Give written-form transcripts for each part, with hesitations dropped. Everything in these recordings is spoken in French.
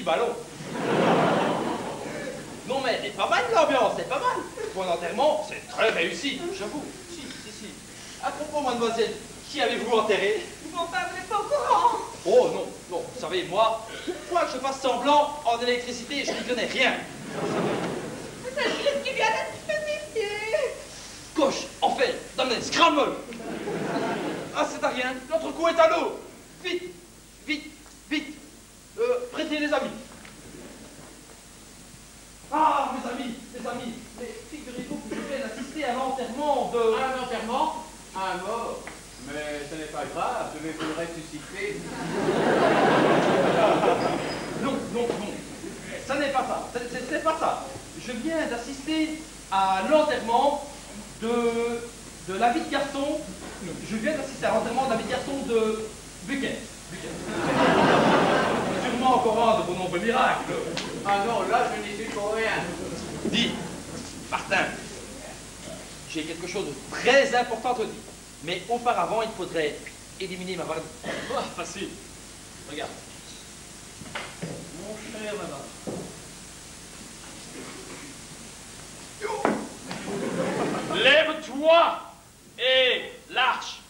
ballon. Non mais c'est pas mal l'ambiance, c'est pas mal. Pour un enterrement, c'est très réussi, j'avoue. Si. À propos, mademoiselle, qui avez-vous enterré? Mon père n'est pas au courant. Oh non, vous savez, moi, quoi que je fasse semblant en électricité, je n'y connais rien. C'est juste qui vient d'être spécifié. Gauche, en fait, donnez, scramble. Ah, c'est à rien, notre coup est à l'eau. Vite. Prêtez les amis. Ah, mes amis, mais figurez-vous que je viens d'assister à l'enterrement de... Un enterrement? Un mort? Mais ce n'est pas grave, je vais vous le ressusciter. Non, ça n'est pas ça, c'est pas ça. Je viens d'assister à l'enterrement de la vie de garçon. Je viens d'assister à l'enterrement de la vie de garçon de Bucket. Sûrement encore un de vos nombreux miracles. Ah non, là je n'y suis pour rien. Dis, Martin, j'ai quelque chose de très important à te dire. Mais auparavant, il faudrait éliminer ma barbe. Oh, facile. Regarde. Mon cher madame. Lève-toi et lâche.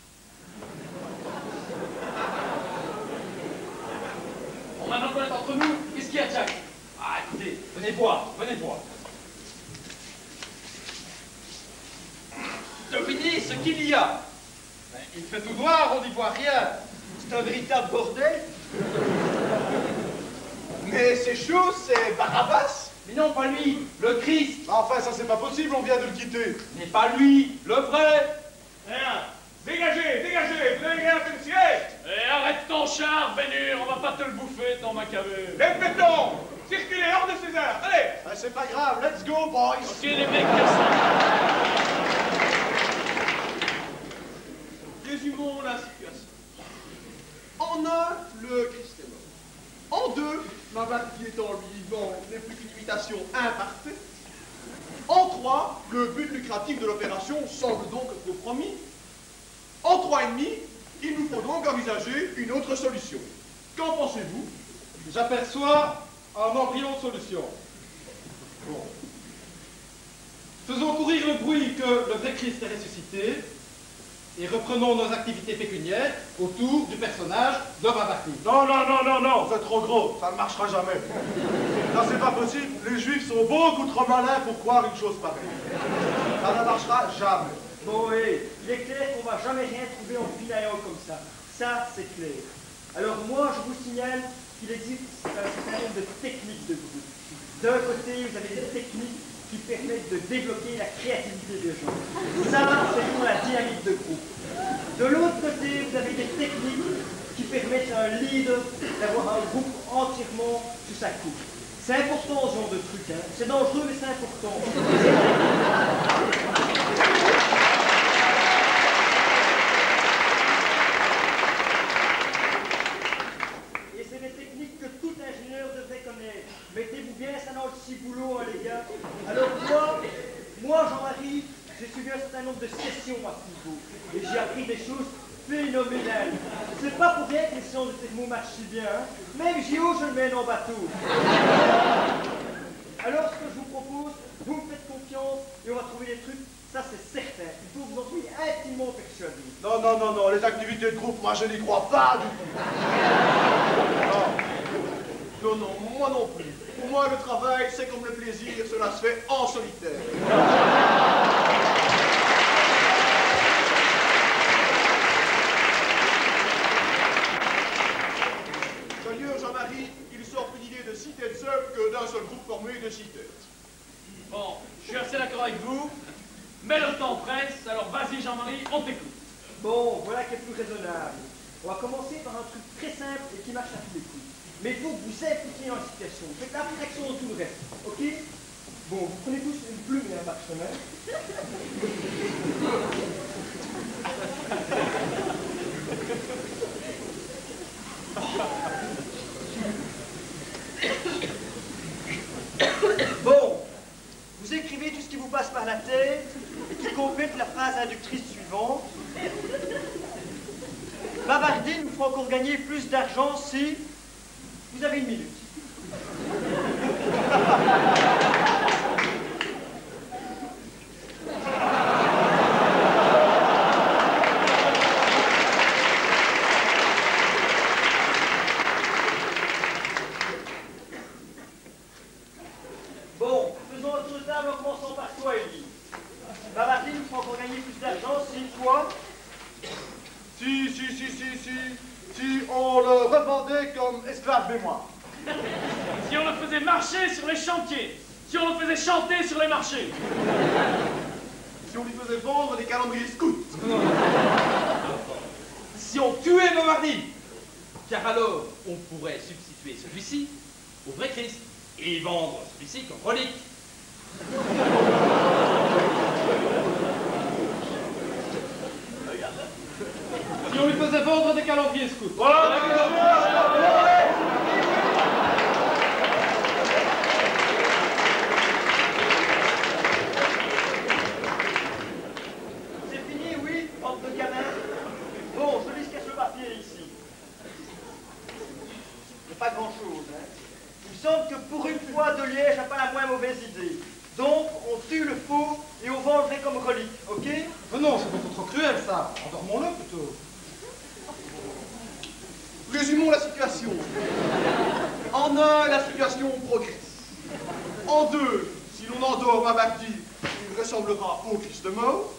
On va maintenant qu'on est entre nous. Qu'est-ce qu'il y a, Jack? Ah, écoutez, venez voir. Devinez ce qu'il y a. Il fait tout noir, on n'y voit rien. C'est un véritable bordel. Mais c'est chaud, c'est Barabbas. Mais non, pas lui, le Christ. Enfin, ça c'est pas possible, on vient de le quitter. Mais pas lui, le vrai. Rien. Dégagez, vous avez rien fait le siège. Et arrête ton char, Bénur, on va pas te le bouffer, ton macabre. Répétons. Circulez hors de César. Allez. Ah, c'est pas grave, let's go, boys. Ok, les mecs, cassez. Résumons la situation. En un, le Christ est mort. En deux, ma barbe qui est en lui vivant n'est plus qu'une imitation imparfaite. En trois, le but lucratif de l'opération semble donc compromis. En trois et demi, il nous faut donc envisager une autre solution. Qu'en pensez-vous? J'aperçois un embryon de solution. Bon. Faisons courir le bruit que le vrai Christ est ressuscité et reprenons nos activités pécuniaires autour du personnage de Babaki. Non, c'est trop gros, ça ne marchera jamais. Ça, c'est pas possible, les Juifs sont beaucoup trop malins pour croire une chose pareille. Ça ne marchera jamais. Bon, oui, il est clair qu'on va jamais rien trouver en pinaillant comme ça. Ça, c'est clair. Alors moi, je vous signale qu'il existe un certain nombre de techniques de groupe. D'un côté, vous avez des techniques qui permettent de débloquer la créativité des gens. Ça, c'est pour la dynamique de groupe. De l'autre côté, vous avez des techniques qui permettent à un leader d'avoir un groupe entièrement sous sa coupe. C'est important ce genre de truc, hein. C'est dangereux, mais c'est important. Et c'est des techniques que tout ingénieur devrait connaître. Mettez-vous bien ça dans le ciboulot, hein, les gars. Alors moi Jean-Marie, j'ai suivi un certain nombre de sessions à ce niveau. Et j'ai appris des choses phénoménales. C'est pas pour rien que les sciences de thermo marchent si bien. Hein. Même JO, je le mène en bateau. Alors, ce que je vous propose, vous me faites confiance et on va trouver des trucs, ça c'est certain. Il faut vous en soyez intimement persuadé. Non, les activités de groupe, moi je n'y crois pas du tout. Non, moi non plus. Pour moi, le travail, c'est comme le plaisir, cela se fait en solitaire. Seigneur Jean-Marie, il sort une idée de 6 têtes seules que d'un seul groupe formé de 6 têtes. Bon, je suis assez d'accord avec vous, mais le temps presse, alors vas-y Jean-Marie, on t'écoute. Bon, voilà qui est plus raisonnable. On va commencer par un truc très simple et qui marche à tous les coups. Mais il faut que vous impliquiez dans la situation. Faites l'abstraction de tout le reste, ok? Bon, vous prenez tous une plume et un parchemin. Bon, vous écrivez tout ce qui vous passe par la tête et qui complète la phrase inductrice suivante. Bavarder nous fera encore gagner plus d'argent si vous avez une minute. Bon, faisons un tour de table en commençant par toi, Élie. Bavardi nous fera encore gagner plus d'argent si toi. Si on le revendait comme esclave mémoire. Si on le faisait marcher sur les chantiers. Si on le faisait chanter sur les marchés. Si on lui faisait vendre des calendriers scouts. Si on tuait Bavardi, car alors on pourrait substituer celui-ci au vrai Christ et vendre celui-ci comme relique. Si on lui faisait vendre des calendriers scouts. C'est fini, oui, bande de gamins. Bon, je lis ce cache le papier ici. Il n'y a pas grand-chose, hein. Il me semble que pour une fois, De Liège n'a pas la moins mauvaise idée. Donc, on tue le faux et on vend le vrai comme relique, ok? Mais non, c'est beaucoup trop cruel, ça. Endormons-le, plutôt. Résumons la situation. En un, la situation progresse. En deux, si l'on endort Bavardi, il ressemblera au Christ mort.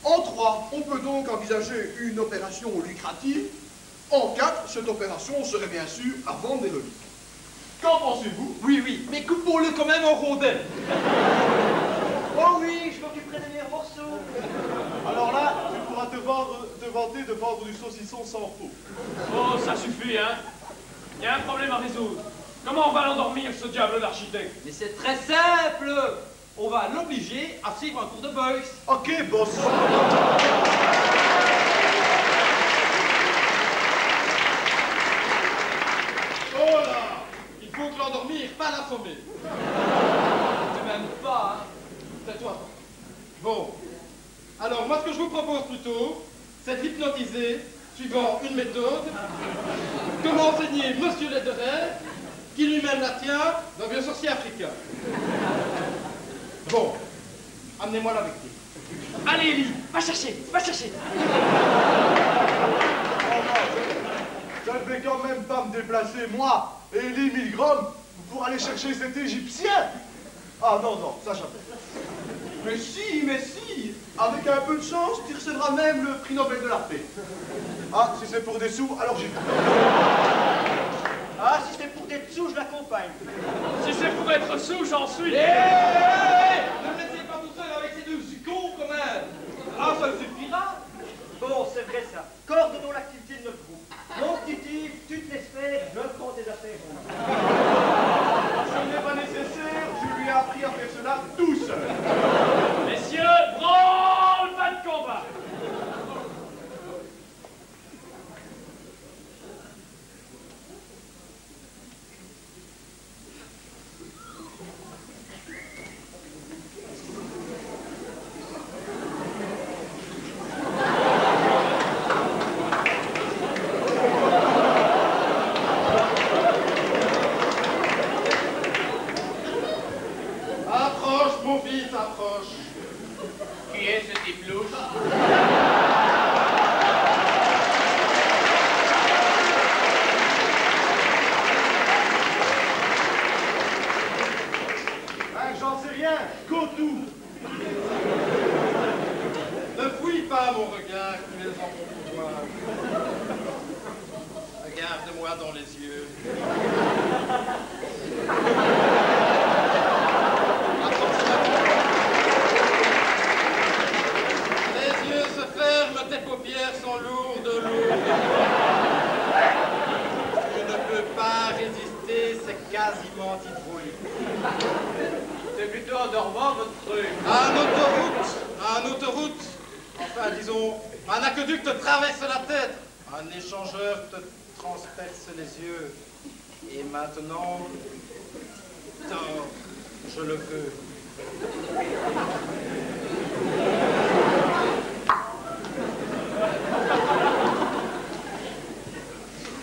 En trois, on peut donc envisager une opération lucrative. En quatre, cette opération serait bien sûr à vendre des reliques. Qu'en pensez-vous? Oui, mais coupons-le quand même en rondelles. Oh oui, je m'occuperai des meilleurs morceaux. Alors là, tu pourras te vanter de vendre du saucisson sans faux. Oh, ça suffit, hein. Il y a un problème à résoudre. Comment on va l'endormir, ce diable d'architecte? Mais c'est très simple. On va l'obliger à suivre un cours de boxe. Ok, boss. Oh là! Il faut que l'endormir, pas l'assommer. C'est même pas, hein. Tais-toi. Bon. Alors, moi, ce que je vous propose plutôt, c'est de l'hypnotiser, suivant une méthode, que m'a enseigné Monsieur Lederer, qui lui-même la tient d'un vieux sorcier africain. Bon. Amenez-moi là avec lui. Allez, Élie, va chercher, va chercher. Je ne vais quand même pas me déplacer, moi, Élie Milgram, pour aller chercher cet Égyptien. Ah non, ça jamais. Mais si, avec un peu de chance, tu recevras même le prix Nobel de la paix. Ah, si c'est pour des sous, alors j'y vais. Ah, si c'est pour des sous, je l'accompagne. Si c'est pour être sous, j'en suis. Ne me laissez pas tout seul avec ces deux cons, quand même. Ah, ça suffira. Bon, c'est vrai ça. Coordonnons l'activité de notre groupe. Donc, Titi, tu te laisses faire, je prends tes affaires. Ce n'est pas nécessaire, je lui ai appris à faire cela tout seul. Messieurs, branle, pas de combat. Approche, mon fils, approche. Qui est ce type louche? J'en sais rien, Cotou. Ne fouille pas mon regard, tu es en mon pouvoir. Regarde-moi dans les yeux. Les yeux se ferment, tes paupières sont lourdes. Je ne peux pas résister, c'est quasiment hydraulique. C'est plutôt endormant, votre truc. Un autoroute, enfin disons, un aqueduc te traverse la tête, un échangeur te transperce les yeux, et maintenant, tort, je le veux.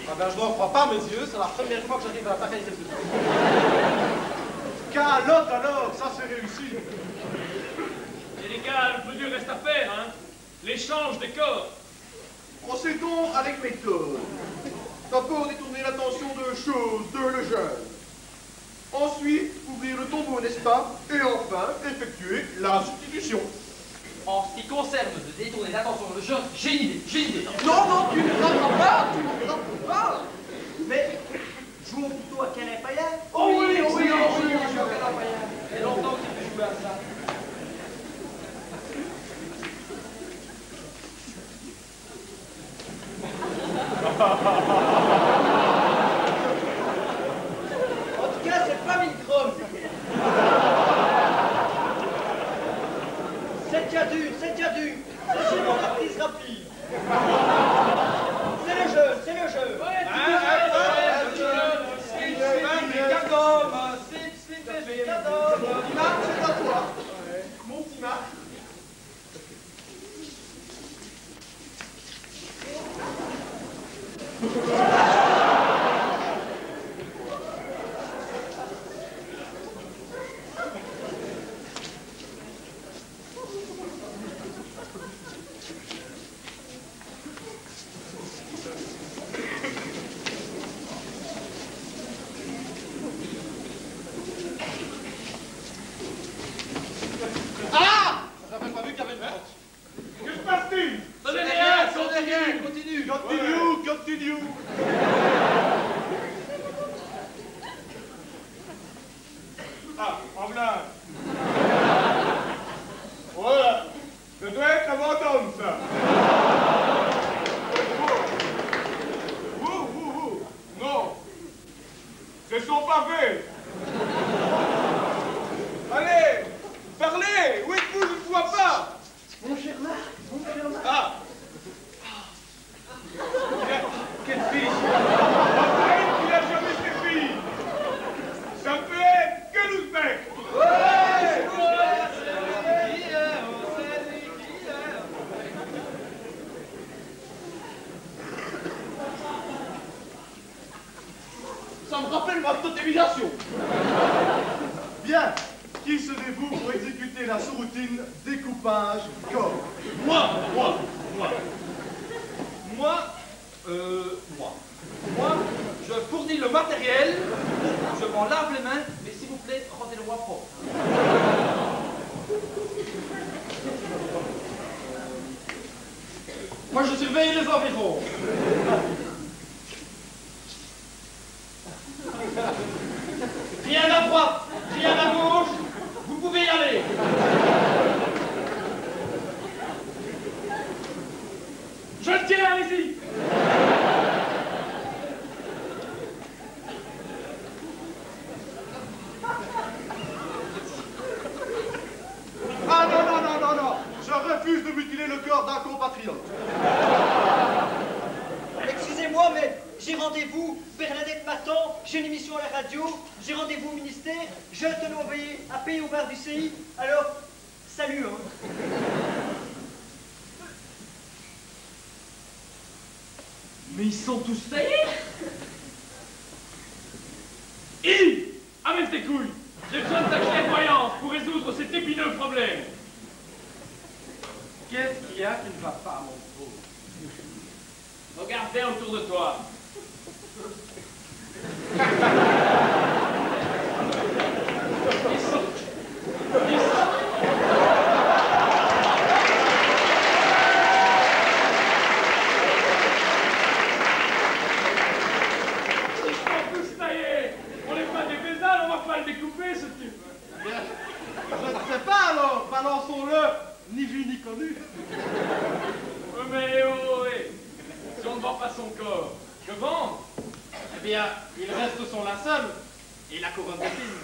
Ah ben je n'en crois pas mes yeux, c'est la première fois que j'arrive à pareille résultat. l'autre alors, ça c'est réussi. Et les gars, le plus dur reste à faire, hein. L'échange des corps. Procédons avec méthode. D'abord détourner l'attention de choses, de le jeune. Ensuite, ouvrir le tombeau, n'est-ce pas? Et enfin, effectuer la substitution. En ce qui concerne de détourner l'attention de jeunes, j'ai une idée. Non, non, tu ne frappes pas, tu ne frappes pas. Mais jouons plutôt à canard païen. Oh oui, je suis au canard païen. Il y a longtemps que j'ai joué à ça. En tout cas, c'est pas Milcrom. C'est déjà dur. C'est mon reprise rapide. C'est le jeu. Marc, c'est à toi. Mon petit Marc. J'avais pas vu qu'il y avait une porte. Que se passe-t-il? Ce n'est rien, Continue. Continue. Ah, en voilà. Voilà. Ça doit être la Vendôme, ça. Vous. Non. C'est son pavé. Allez, parlez. Où êtes-vous? Je ne vois pas. Mon cher Marc. Ah. Quelle fille. Il n'a jamais ses filles. Ça peut être que l'Ouzbek. Ça me rappelle ma totémisation. Bien. Qui serez-vous pour exécuter la sous-routine découpage corps? Moi, je fournis le matériel, je m'en lave les mains, mais s'il vous plaît, rendez-le-moi propre. Moi, je surveille les environs. Rien à droite, rien à gauche, vous pouvez y aller. Je le tiens, allez-y. Ah non. Je refuse de mutiler le corps d'un compatriote. Excusez-moi, mais j'ai rendez-vous. Bernadette m'attend. J'ai une émission à la radio. J'ai rendez-vous au ministère. Je tenais à payer au bar du CI. Alors, salut, hein. Mais ils sont tous taillés. Yves, amène tes couilles. J'ai besoin de ta clairvoyance pour résoudre cet épineux problème. Qu'est-ce qu'il y a qui ne va pas, mon pauvre? Regarde bien autour de toi. Ils sont tous taillés. On n'est pas des pédales, on va pas le découper, ce type. Bien. Je ne sais pas alors. Balançons-le. Ni vu ni connu. Mais oh, ouais. Si on ne vend pas son corps, que vendre? Eh bien, il reste son linceul et la couronne d'épines.